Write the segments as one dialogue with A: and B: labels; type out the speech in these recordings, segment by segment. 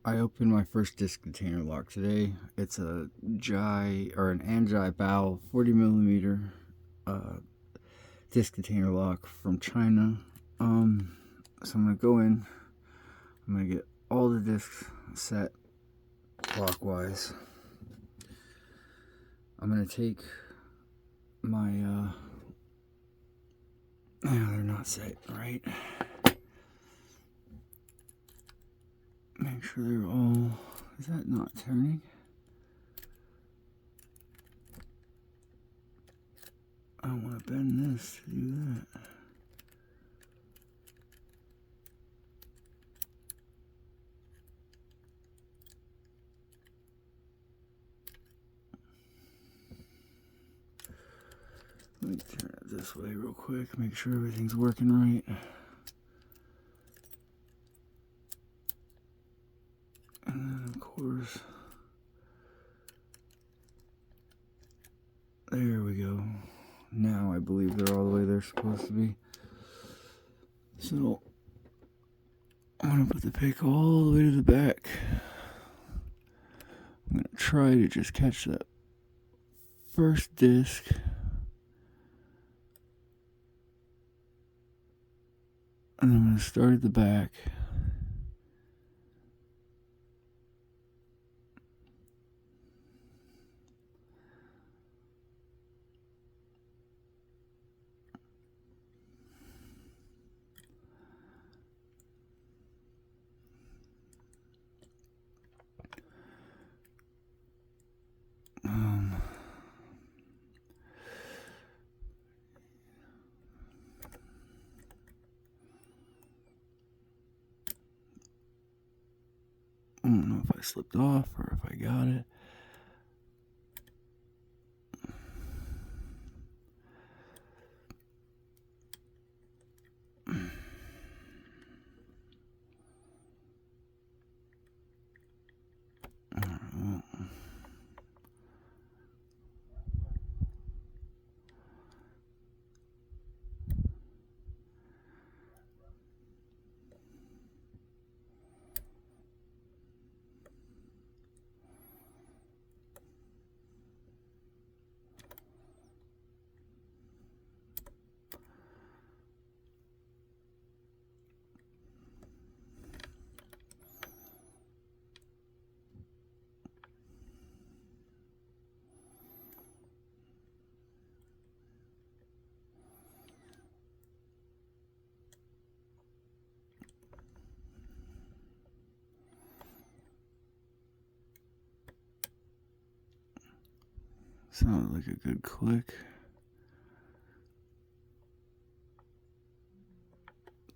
A: I opened my first disc container lock today. It's a an Anjai Bao 40mm disc container lock from China. So I'm gonna go in. I'm gonna get all the discs set clockwise. I'm gonna take my they're not set right. Make sure they're all. Is that not turning? I don't want to bend this to do that. Let me turn it this way real quick, make sure everything's working right. And then of course, there we go. Now I believe they're all the way they're supposed to be. So I'm gonna put the pick all the way to the back. I'm gonna try to just catch that first disc. And I'm gonna start at the back. I don't know if I slipped off or if I got it. Sounded like a good click.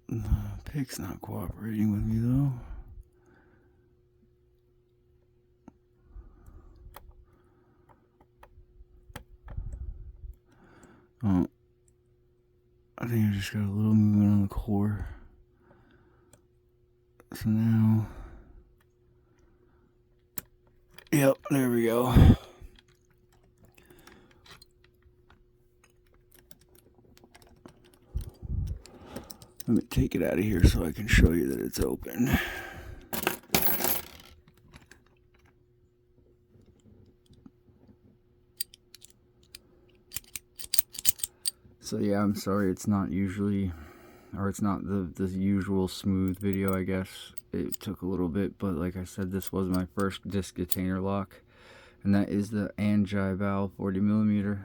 A: The pick's not cooperating with me though. Oh, I think I just got a little movement on the core. So now, yep, there we go. Let me take it out of here so I can show you that it's open. So yeah, I'm sorry it's not usually, or it's not the usual smooth video, I guess. It took a little bit, but like I said, this was my first disc container lock. And that is the Anjai Bao 40mm.